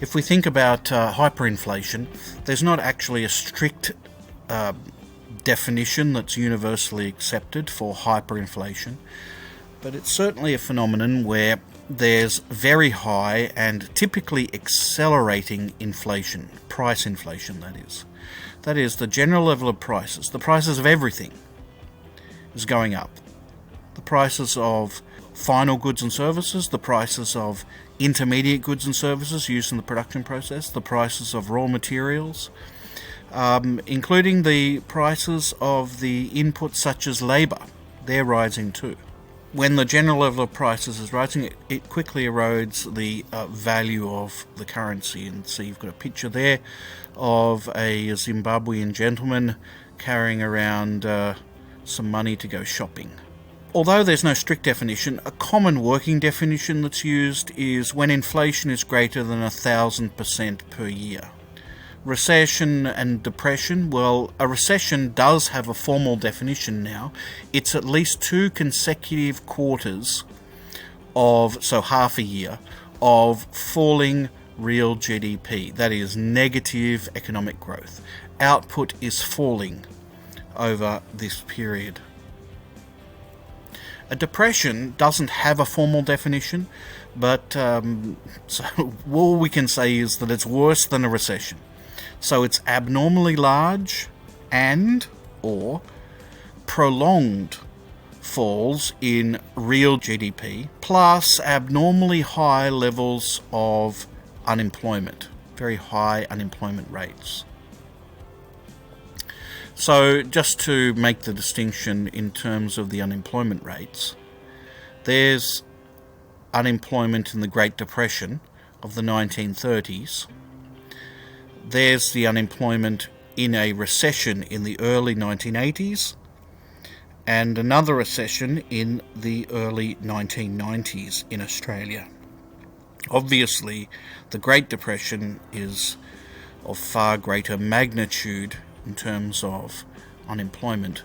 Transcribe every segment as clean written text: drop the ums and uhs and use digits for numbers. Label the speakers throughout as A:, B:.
A: If we think about hyperinflation, there's not actually a strict definition that's universally accepted for hyperinflation, but it's certainly a phenomenon where there's very high and typically accelerating inflation, price inflation that is. That is, the general level of prices, the prices of everything is going up. The prices of final goods and services, the prices of intermediate goods and services used in the production process, the prices of raw materials, including the prices of the inputs such as labour. They're rising too. When the general level of prices is rising, it quickly erodes the value of the currency. And so you've got a picture there of a Zimbabwean gentleman carrying around some money to go shopping. Although there's no strict definition, a common working definition that's used is when inflation is greater than 1,000% per year. Recession and depression, well, a recession does have a formal definition now. It's at least 2 consecutive quarters of, so half a year, of falling real GDP. That is negative economic growth. Output is falling over this period. A depression doesn't have a formal definition, but so all we can say is that it's worse than a recession. So it's abnormally large and or prolonged falls in real GDP, plus abnormally high levels of unemployment, very high unemployment rates. So just to make the distinction in terms of the unemployment rates, there's unemployment in the Great Depression of the 1930s. There's the unemployment in a recession in the early 1980s, and another recession in the early 1990s in Australia. Obviously, the Great Depression is of far greater magnitude in terms of unemployment.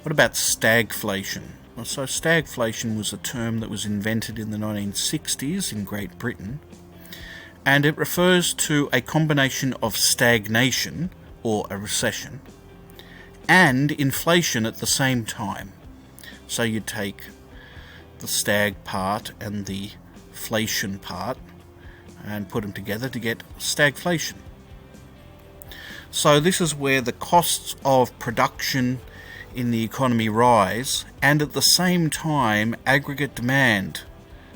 A: What about stagflation? Well, so stagflation was a term that was invented in the 1960s in Great Britain, and it refers to a combination of stagnation, or a recession, and inflation at the same time. So you take the stag part and the flation part and put them together to get stagflation. So this is where the costs of production in the economy rise, and at the same time aggregate demand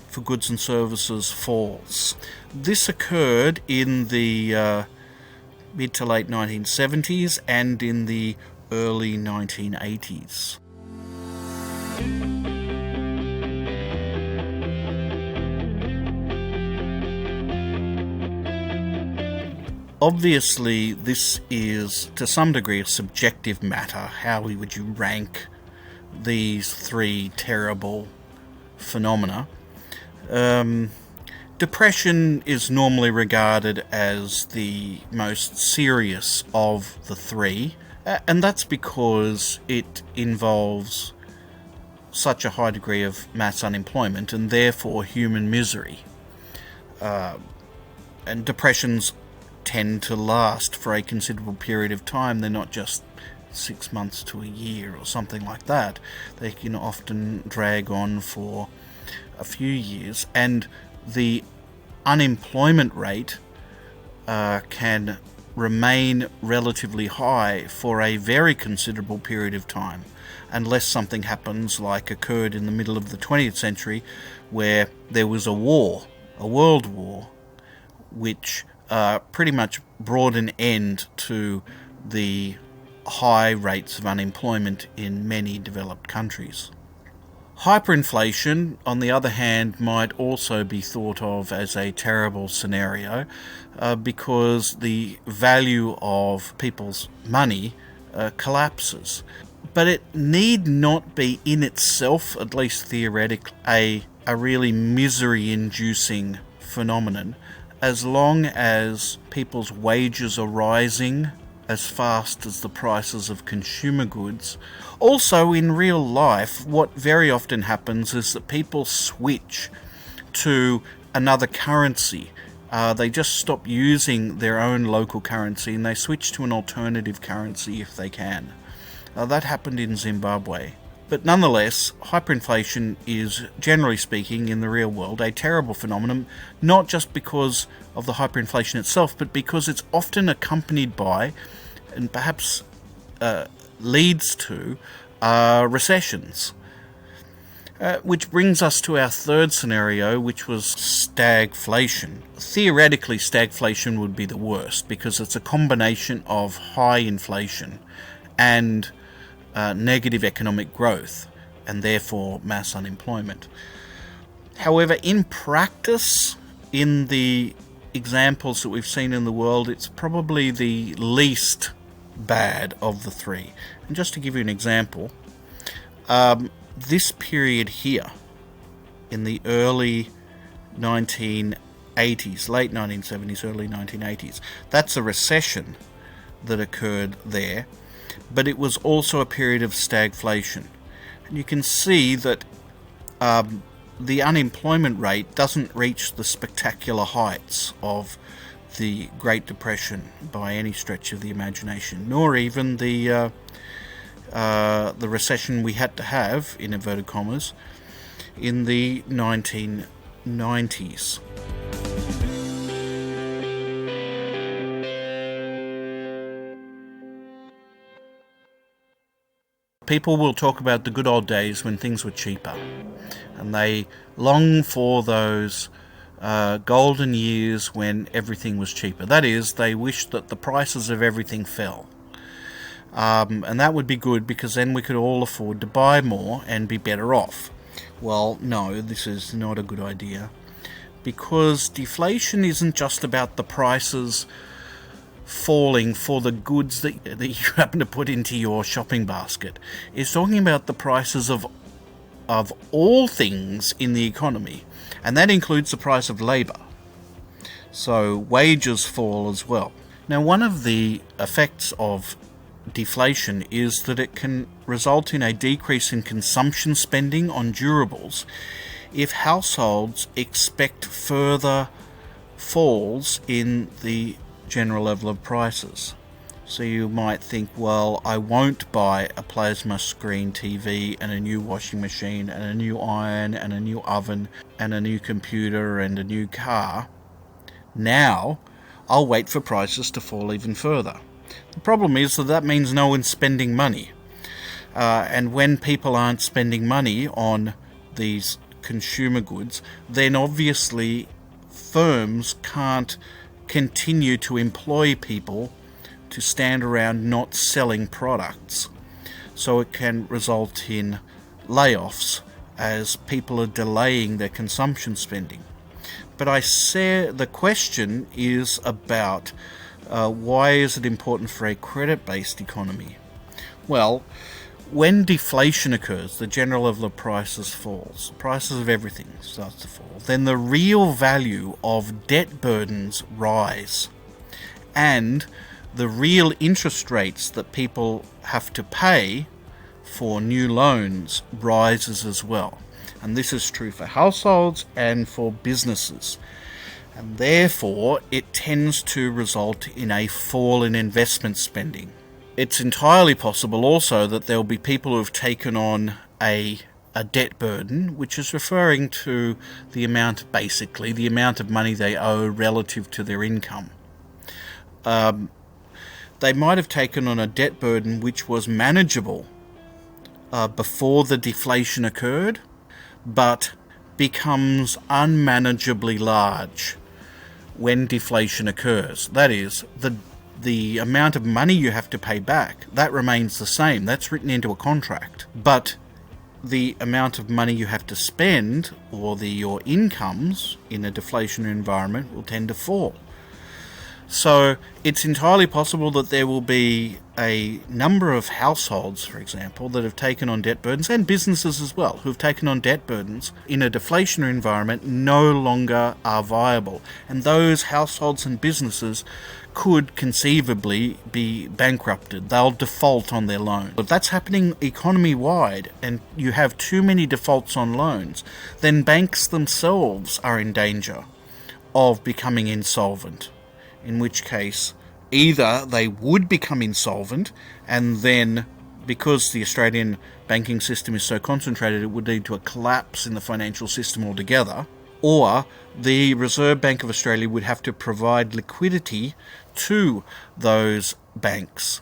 A: for goods and services falls. This occurred in the mid to late 1970s and in the early 1980s. Obviously, this is to some degree a subjective matter. How would you rank these 3 terrible phenomena? Depression is normally regarded as the most serious of the 3, and that's because it involves such a high degree of mass unemployment and therefore human misery. And depressions tend to last for a considerable period of time. They're not just 6 months to a year or something like that. They can often drag on for a few years, and the unemployment rate can remain relatively high for a very considerable period of time, unless something happens like occurred in the middle of the 20th century, where there was a war, a world war, which pretty much brought an end to the high rates of unemployment in many developed countries. Hyperinflation, on the other hand, might also be thought of as a terrible scenario because the value of people's money collapses. But it need not be in itself, at least theoretically, a really misery-inducing phenomenon, as long as people's wages are rising as fast as the prices of consumer goods. Also, in real life, what very often happens is that people switch to another currency. They just stop using their own local currency and they switch to an alternative currency if they can. That happened in Zimbabwe. But nonetheless, hyperinflation is, generally speaking, in the real world, a terrible phenomenon, not just because of the hyperinflation itself, but because it's often accompanied by, and perhaps leads to, recessions. Which brings us to our third scenario, which was stagflation. Theoretically, stagflation would be the worst, because it's a combination of high inflation and negative economic growth, and therefore mass unemployment. However, in practice, in the examples that we've seen in the world, it's probably the least bad of the three. And just to give you an example, this period here, in the early 1980s, late 1970s, early 1980s, that's a recession that occurred there. But it was also a period of stagflation. And you can see that the unemployment rate doesn't reach the spectacular heights of the Great Depression by any stretch of the imagination, nor even the recession we had to have, in inverted commas, in the 1990s. People will talk about the good old days when things were cheaper, and they long for those golden years when everything was cheaper. That is, they wish that the prices of everything fell. And that would be good, because then we could all afford to buy more and be better off. Well, no, this is not a good idea, because deflation isn't just about the prices falling for the goods that you happen to put into your shopping basket. It's talking about the prices of all things in the economy, and that includes the price of labour. So wages fall as well. Now, one of the effects of deflation is that it can result in a decrease in consumption spending on durables if households expect further falls in the general level of prices. So you might think, well, I won't buy a plasma screen TV and a new washing machine and a new iron and a new oven and a new computer and a new car. Now, I'll wait for prices to fall even further. The problem is that means no one's spending money. And when people aren't spending money on these consumer goods, then obviously firms can't continue to employ people to stand around not selling products. So it can result in layoffs as people are delaying their consumption spending. But I say the question is about why is it important for a credit-based economy? Well, when deflation occurs, the general level of prices falls, prices of everything starts to fall, then the real value of debt burdens rise, and the real interest rates that people have to pay for new loans rises as well. And this is true for households and for businesses. And therefore, it tends to result in a fall in investment spending. It's entirely possible also that there will be people who have taken on a debt burden, which is referring to the amount of money they owe relative to their income. They might have taken on a debt burden which was manageable before the deflation occurred, but becomes unmanageably large when deflation occurs. That is, the amount of money you have to pay back, that remains the same. That's written into a contract. But the amount of money you have to spend, or your incomes in a deflationary environment, will tend to fall. So it's entirely possible that there will be a number of households, for example, that have taken on debt burdens, and businesses as well, who've taken on debt burdens in a deflationary environment, no longer are viable. And those households and businesses could conceivably be bankrupted. They'll default on their loan. If that's happening economy-wide and you have too many defaults on loans, then banks themselves are in danger of becoming insolvent. In which case, either they would become insolvent, and then, because the Australian banking system is so concentrated, it would lead to a collapse in the financial system altogether, or the Reserve Bank of Australia would have to provide liquidity to those banks.